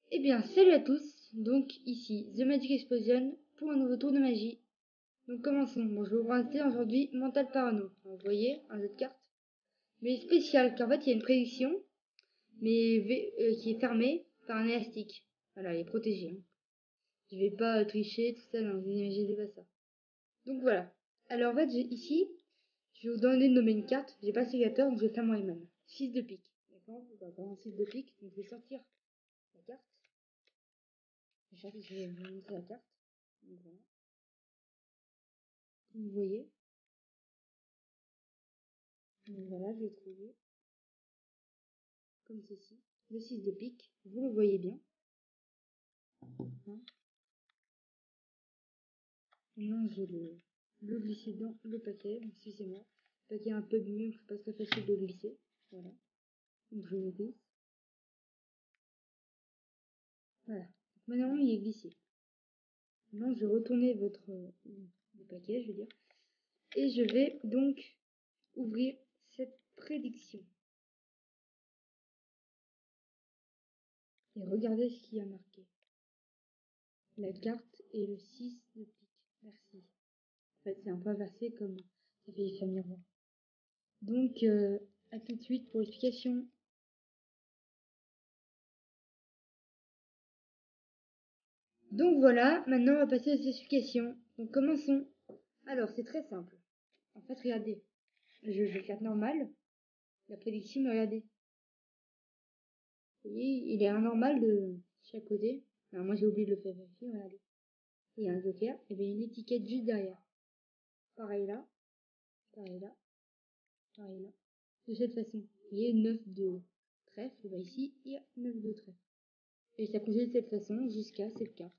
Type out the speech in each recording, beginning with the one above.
Eh bien, salut à tous. Donc, ici, The Magic Explosion pour un nouveau tour de magie. Donc, commençons. Bon, je vais vous présenter aujourd'hui Mental Parano. Alors, vous voyez, un jeu de cartes, mais spécial, car en fait, il y a une prédiction, mais qui est fermée par un élastique. Voilà, elle est protégée. Hein. Je vais pas tricher, tout ça, non, vous imaginez pas ça. Donc, voilà. Alors, en fait, ici, je vais vous donner de nommer une carte. J'ai pas le sécateur, donc je vais faire moi-même. 6 de pique. D'accord. On va avoir un 6 de pique, donc je vais sortir la carte. Je vais vous montrer la carte. Donc, voilà. Vous voyez. Donc voilà, je l'ai trouvé comme ceci. Le 6 de pique, vous le voyez bien. Hein. Maintenant, je le glisser dans le paquet. Excusez-moi. Le paquet est un peu mieux, c'est pas très facile de glisser. Voilà. Donc je le glisse. Voilà. Donc, maintenant, il est glissé. Maintenant, je vais retourner le paquet, je veux dire. Et je vais donc ouvrir cette prédiction. Et regardez ce qu'il y a marqué. La carte est le 6 de pique. Merci. En fait, c'est un peu inversé comme ça fait effet miroir. Donc, à tout de suite pour l'explication. Donc voilà, maintenant on va passer aux explications. Donc commençons. Alors, c'est très simple. En fait, regardez. Je vais faire normal. La prédiction, regardez. Vous voyez, il est anormal de chaque côté. Alors moi, j'ai oublié de le faire vérifier, regardez. Il y a un joker, et bien une étiquette juste derrière. Pareil là, pareil là, pareil là. De cette façon. Vous voyez, 9 de trèfle, et bien ici, il y a 9 de trèfle. Et ça continue de cette façon jusqu'à cette carte.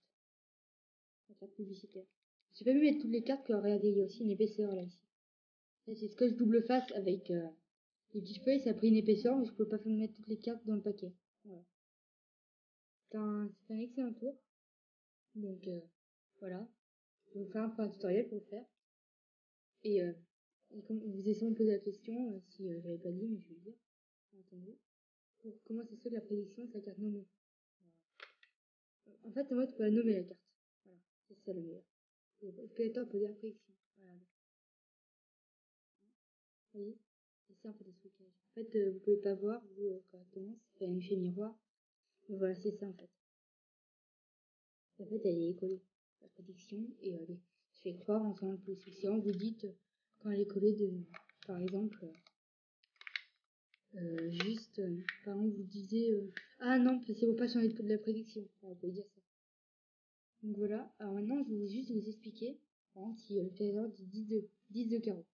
La carte publicitaire. J'ai pas pu mettre toutes les cartes, car regardez, il y a aussi une épaisseur là ici. Là, c'est scotch double face avec les petites feuilles, ça a pris une épaisseur, mais je peux pas mettre toutes les cartes dans le paquet. Voilà. C'est un excellent tour. Donc voilà. Je vais vous faire un petit tutoriel pour le faire. Et, comme vous essayez de me poser la question, si j'avais pas dit, mais je vais le dire. Entendu. Comment ça se fait que la prédiction, c'est la carte nommée. En fait, moi, tu peux la nommer la carte. Voilà. C'est ça le meilleur. Le spectateur peut dire prédiction. Voilà. Vous voyez. C'est ça en fait le trucage. En fait, vous pouvez pas voir, vous, correctement, ça fait un effet miroir. Mais voilà, c'est ça en fait. En fait, elle est collée, la prédiction, et je fais croire en faisant le plus. Si vous dites, quand elle est collée de, par exemple, juste, par exemple, vous disiez, ah non, c'est pour pas changer de la prédiction. Alors, vous pouvez dire ça. Donc voilà. Alors maintenant, je vais juste vous expliquer, par exemple, si le trésor dit 10 de carreau.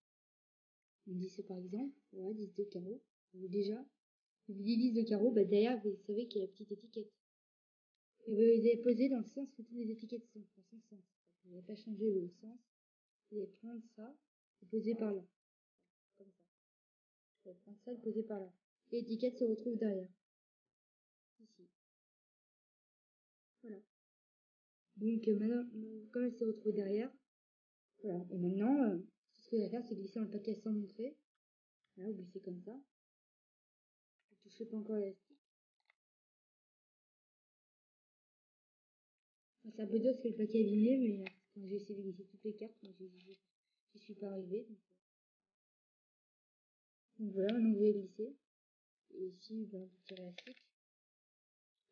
On dit c'est par exemple, voilà, 10 de carreau. Vous déjà, vous dites 10 de carreau, bah derrière, vous savez qu'il y a la petite étiquette. Et vous les posé dans le sens que toutes les étiquettes sont, dans son sens. Vous n'avez pas changé le sens. Vous allez prendre ça et poser par là. Comme ça. Vous allez prendre ça et poser par là. Et l'étiquette se retrouve derrière. Ici. Voilà. Donc maintenant, comme elle se retrouve derrière, voilà. Et maintenant, tout ce que vous allez faire, c'est glisser dans le paquet sans montrer. Là, vous glissez comme ça. Vous ne touchez pas encore l'élastique. C'est un peu dur parce que le paquet est abîmé, mais quand j'ai essayé de glisser toutes les cartes, j'y suis pas arrivée. Donc voilà, maintenant vous allez glisser. Et ici, ben, vous tirez l'élastique.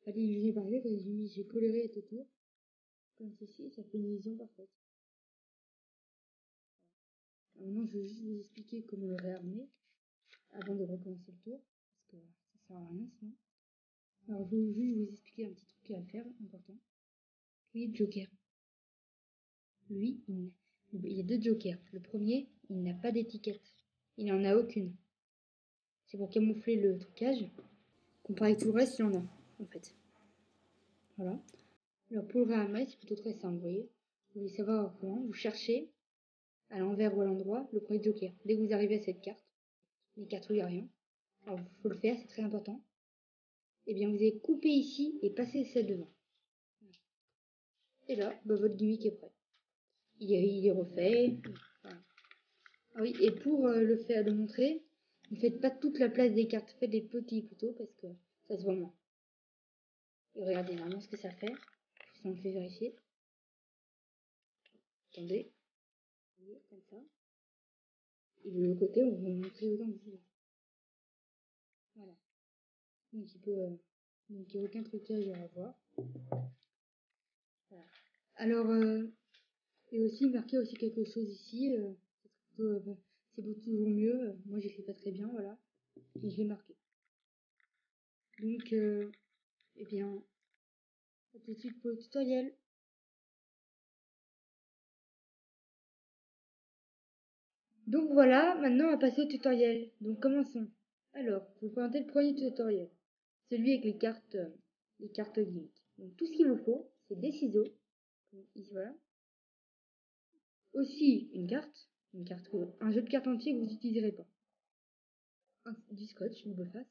Allez, j'ai parlé, j'ai coloré tout autour. Comme ceci, ça fait une vision parfaite. Alors maintenant, je vais juste vous expliquer comment le réarmer avant de recommencer le tour, parce que ça sert à rien sinon. Alors, je vais juste vous expliquer un petit truc à faire, important. Oui, Joker. Lui, il y a deux jokers. Le premier, il n'a pas d'étiquette. Il n'en a aucune. C'est pour camoufler le trucage. Comparé avec tout le reste, il en a, en fait. Voilà. Alors, pour le réarmer, c'est plutôt très simple, vous voyez. Vous voulez savoir comment, vous cherchez à l'envers ou à l'endroit le premier joker. Dès que vous arrivez à cette carte, les cartes où il n'y a rien, alors il faut le faire, c'est très important. Et bien vous allez couper ici et passer celle devant. Et là, bah, votre gimmick est prêt. Il est refait. Voilà. Ah oui, et pour le faire, le montrer, ne faites pas toute la place des cartes, faites des petits plutôt parce que ça se voit moins. Et regardez vraiment ce que ça fait. Si on le fait vérifier. Attendez. Vous voyez, comme ça. Et de l'autre côté, on va vous montrer autant que vous voulez. Voilà. Donc donc il n'y a aucun trucage à avoir. Voilà. Alors, et aussi marquer aussi quelque chose ici. C'est toujours mieux. Moi, je ne fais pas très bien, voilà. Et je l'ai marqué. Donc, eh bien, à tout de suite pour le tutoriel. Donc voilà, maintenant on va passer au tutoriel. Donc commençons. Alors, je vais vous présenter le premier tutoriel. Celui avec les cartes gimmick. Donc tout ce qu'il vous faut, c'est des ciseaux. Ici, voilà. Aussi un jeu de cartes entier que vous n'utiliserez pas. Du scotch, double face.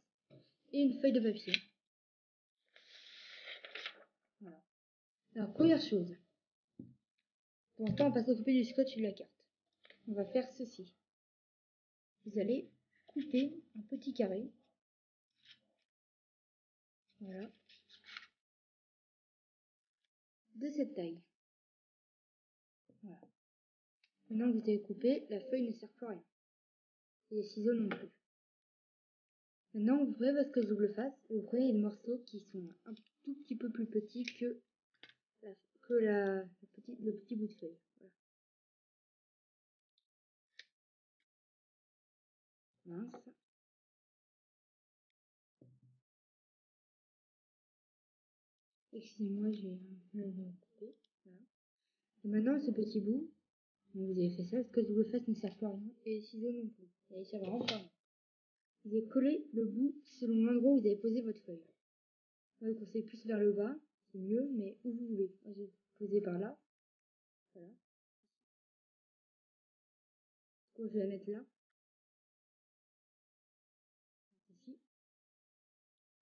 Et une feuille de papier. Voilà. Alors, première chose. Pour l'instant, on va pas s'occuper du scotch et de la carte. On va faire ceci. Vous allez couper un petit carré. Voilà. De cette taille. Voilà. Maintenant que vous avez coupé, la feuille ne sert plus à rien. Et les ciseaux non plus. Maintenant, vous prenez votre double face et vous prenez les morceaux qui sont un tout petit peu plus petits que le petit bout de feuille. Voilà. Mince. Excusez-moi, j'ai coupé. Voilà. Et maintenant, ce petit bout, donc vous avez fait ça, parce que le double face ne sert plus à rien et les ciseaux non plus. Et ils servent vraiment pas à rien. Vous allez coller le bout selon l'endroit où vous avez posé votre feuille. Moi, je conseille plus vers le bas, c'est mieux, mais où vous voulez. Moi, j'ai posé par là. Voilà. Donc, je vais la mettre là. Ici.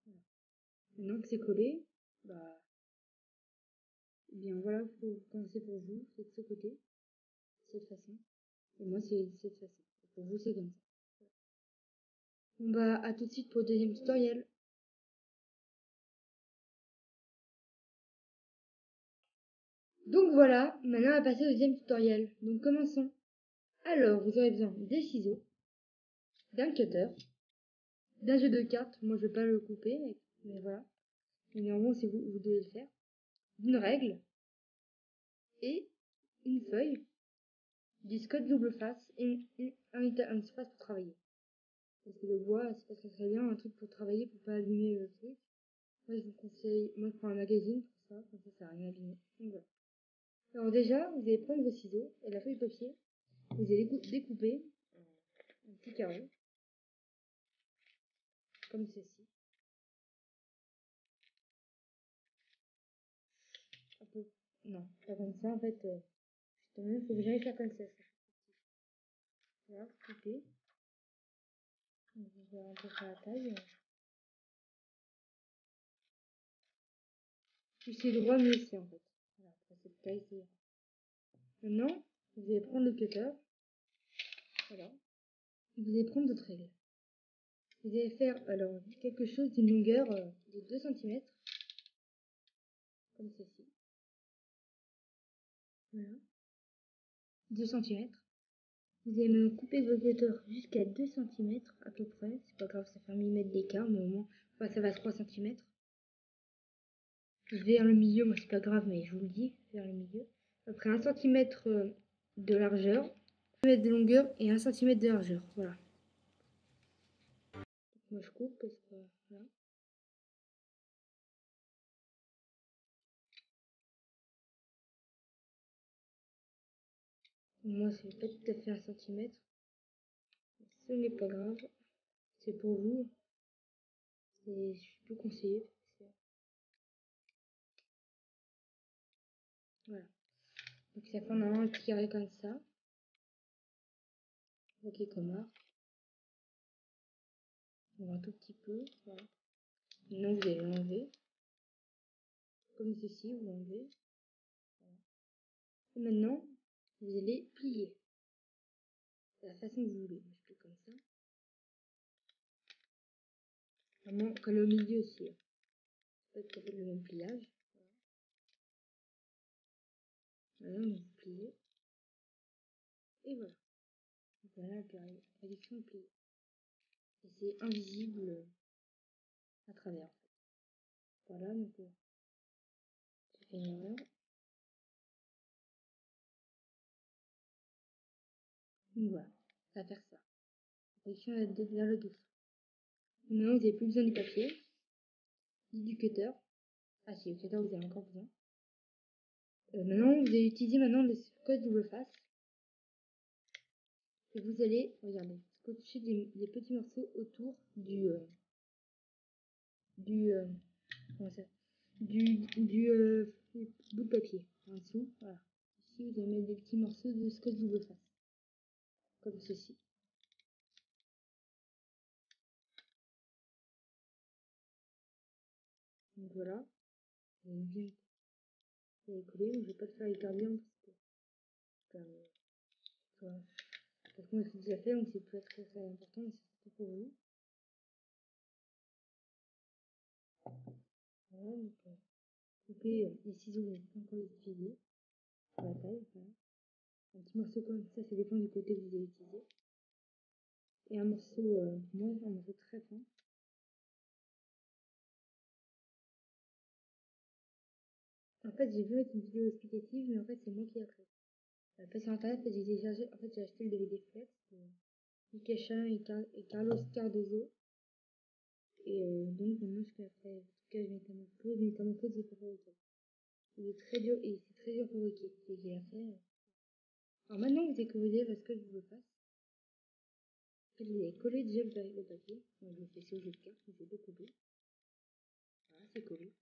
Voilà. Maintenant que c'est collé, bah, eh bien voilà, il faut commencer pour vous, c'est de ce côté, de cette façon. Et moi, c'est de cette façon. Et pour vous, c'est comme ça. Bon bah, à tout de suite pour le deuxième tutoriel. Donc voilà, maintenant on va passer au deuxième tutoriel. Donc commençons. Alors, vous aurez besoin des ciseaux, d'un cutter, d'un jeu de cartes. Moi, je vais pas le couper, mais voilà. Mais normalement, c'est vous, vous devez le faire. D'une règle et une feuille, du scotch double face et un espace pour travailler. Parce que le bois, c'est pas très bien, un truc pour travailler, pour pas abîmer le truc. Moi, je vous conseille, moi, je prends un magazine pour ça, comme ça n'a rien abîmé. Donc voilà. Alors déjà, vous allez prendre vos ciseaux et la feuille de papier, vous allez découper un petit carré, comme ceci. Un peu, non, pas comme ça, en fait, justement, il faut que j'aille faire comme ça. Voilà, couper. Donc, je vais un peu faire la taille. Plus c'est droit, mieux c'est, en fait. Voilà, après cette taille, c'est... Maintenant, vous allez prendre le cutter. Voilà. Vous allez prendre votre règle. Vous allez faire alors quelque chose d'une longueur de 2 cm, comme ceci. Voilà. 2 cm. Vous allez me couper vos cutters jusqu'à 2 cm à peu près. C'est pas grave, ça fait 1 mm d'écart, mais au moins, enfin, ça va à 3 cm. Vers le milieu, moi c'est pas grave, mais je vous le dis, vers le milieu. Après 1 cm de largeur, 1 cm de longueur et 1 cm de largeur. Voilà. Donc moi je coupe parce que voilà. Moi c'est pas tout à fait 1 cm. Ce n'est pas grave. C'est pour vous. Je suis plus conseillé. Voilà. Donc ça fait un petit carré comme ça. Ok, comme arc. On va un tout petit peu. Voilà. Maintenant vous allez l'enlever. Comme ceci, vous l'enlevez. Voilà. Et maintenant, vous allez plier. De la façon que vous voulez. Je plie comme ça. Vraiment, coller au milieu aussi. fait, ça fait le même pliage. Voilà. Maintenant, vous pliez. Et voilà. Donc, voilà, la prédiction est pliée. Et c'est invisible à travers. En fait. Voilà, donc j'ai fait une erreur. Donc voilà, ça va faire ça. La prédiction est vers le dessous. Maintenant, vous n'avez plus besoin du papier, ni du cutter. Ah si, le cutter, vous avez encore besoin. Maintenant, vous allez utiliser maintenant le scotch double face. Et vous allez, regardez, scotcher des petits morceaux autour comment ça, du bout de papier. En dessous, voilà. Ici, vous allez mettre des petits morceaux de scotch double face. Comme ceci. Donc voilà. Vous allez bien coller. Je vais pas le faire hyper bien parce que moi c'est déjà fait, donc c'est pas très important, mais c'est surtout pour vous. Voilà, donc couper les ciseaux, vous n'êtes pas encore utilisés. La taille, voilà. Un petit morceau comme ça dépend du côté que vous allez utiliser. Et un morceau, moi, un morceau très fin. En fait, j'ai vu une vidéo explicative, mais en fait, c'est moi qui l'ai fait. Après, sur internet, j'ai téléchargé, en fait, j'ai acheté le DVD Flex de Mickey Chalin et Carlos Cardozo. Et donc, maintenant, je fais après, en tout cas, Métamorphose, j'ai pas fabriqué. Il est très dur, et c'est très dur à fabriquer. Et j'ai après. Alors maintenant, vous découvrez parce que je vous le fasse. En fait, vous allez coller déjà le papier. Donc, je le fais sur le jeu de cartes, je vais le couper. Voilà, c'est collé.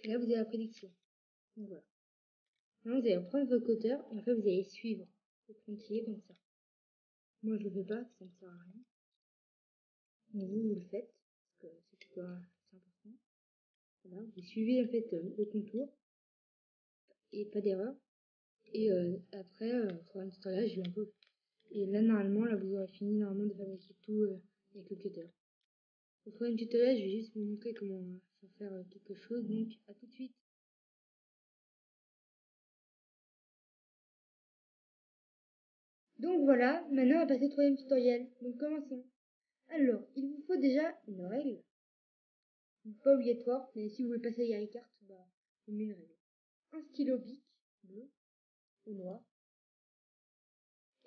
Et là, vous avez la prédiction. Donc voilà. Maintenant, vous allez prendre votre cutter et en fait, vous allez suivre le pointillé comme ça. Moi, je le fais pas, ça ne sert à rien. Mais vous le faites, parce que c'est important. Voilà, vous suivez en fait le contour et pas d'erreur. Et après, il faudra un tutoriel, je vais un peu. Et là, normalement, là, vous aurez fini normalement de fabriquer tout avec le cutter. Pour faire un tutoriel, je vais juste vous montrer comment faire quelque chose. Donc, à tout de suite. Donc voilà, maintenant on va passer au troisième tutoriel. Donc commençons. Alors, il vous faut déjà une règle. Pas obligatoire, mais si vous voulez passer à la carte, bah, vous mettez une règle. Un stylo bic bleu ou noir.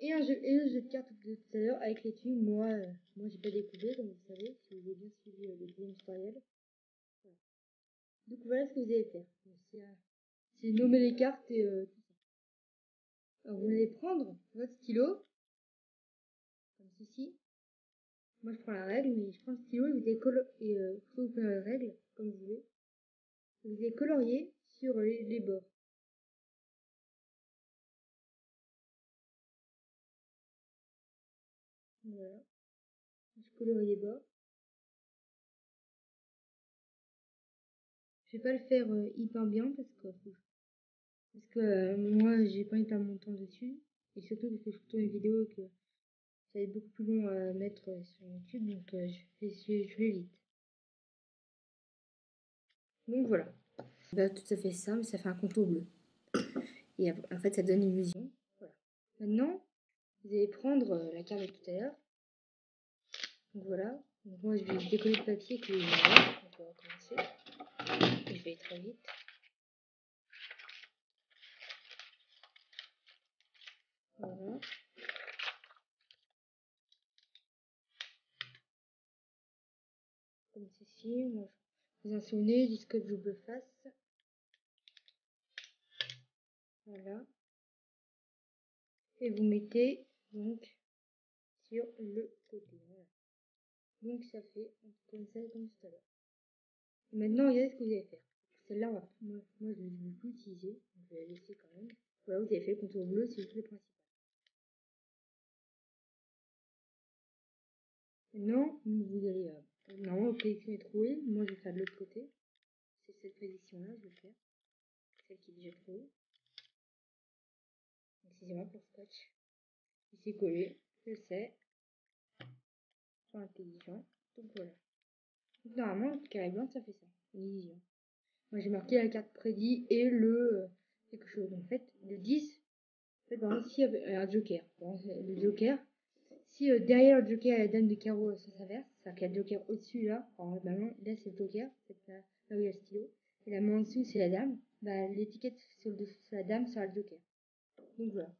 Et le jeu de cartes de tout à l'heure avec les tubes. Moi j'ai pas découvert, comme vous savez, si vous avez bien suivi le deuxième tutoriel. Voilà. Donc voilà ce que vous allez faire. C'est nommer les cartes et tout ça. Alors vous allez prendre votre stylo, comme ceci. Moi je prends la règle, mais je prends le stylo et vous allez vous prenez la règle, comme vous voulez. Vous allez colorier sur les bords. Voilà. Je colorie les bords. Je vais pas le faire hyper bien parce que moi j'ai pas envie de perdre mon temps dessus. Et surtout parce que je tourne une vidéo et que ça va être beaucoup plus long à mettre sur YouTube, donc je vais vite. Donc voilà. Bah, tout à fait simple, ça fait un contour bleu. Et en fait ça donne une illusion. Voilà. Maintenant, vous allez prendre la carte de tout à l'heure. Donc voilà. Donc moi je vais décoller le papier que je vais on va recommencer. Et je vais aller très vite. Voilà. Comme ceci. Moi, vous en souvenez du scotch double face. Voilà. Et vous mettez donc sur le côté. Voilà. Donc ça fait comme ça, comme tout à l'heure. Maintenant, regardez ce que vous allez faire. Celle-là, moi je ne vais plus utiliser. Je vais la laisser quand même. Voilà, vous avez fait le contour bleu, c'est le principal. Maintenant, vous allez. Normalement, votre prédiction est trouée. Moi, je vais faire de l'autre côté. C'est cette prédiction-là, je vais faire. Celle qui est déjà trouée. Excusez-moi pour le scotch. Il s'est collé, je sais. Pas intelligent. Donc voilà. Donc, normalement, le carré blanc, ça fait ça. Illusion. Moi j'ai marqué la carte prédit et le quelque chose. En fait, le 10, en fait, par exemple, s'il y avait un joker, le joker, si derrière le joker il y a la dame de carreau, ça s'inverse, c'est-à-dire qu'il y a le joker au-dessus là, alors normalement là c'est le joker, là où il y a le stylo, et la main en dessous c'est la dame, bah l'étiquette sur le dessous c'est la dame, sera le joker. Donc voilà.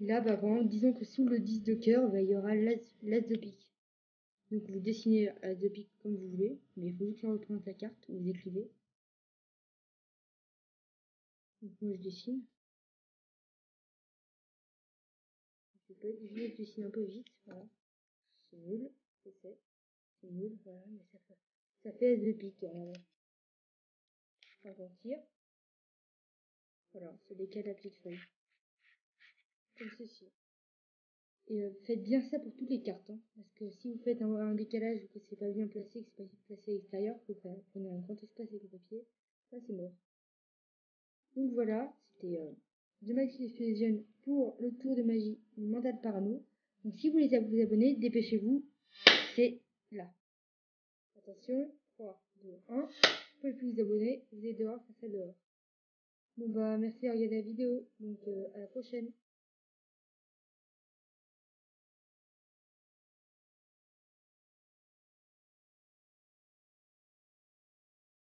Là, bah vraiment, disons que sous le 10 de cœur, bah, il y aura l'as de pique. Donc vous dessinez l'as de pique comme vous voulez, mais il faut juste reprendre la carte, vous écrivez. Donc moi je dessine. Je dessine un peu vite, voilà. C'est nul, c'est nul, voilà, mais ça fait as de pique. Quand on tire, voilà, c'est décale la petite feuille. Comme ceci. Et faites bien ça pour toutes les cartes, hein, parce que si vous faites un décalage ou que c'est pas bien placé, que c'est pas placé à l'extérieur, vous prenez un grand espace avec le papier, ça c'est mort. Donc voilà, c'était The Magic Explosion pour le tour de magie du Mental Parano. Donc si vous voulez vous abonner, dépêchez-vous, c'est là. Attention, 3, 2, 1. Vous pouvez plus vous abonner, vous êtes dehors, ça serait dehors. Bon bah merci d'avoir regardé la vidéo, donc à la prochaine.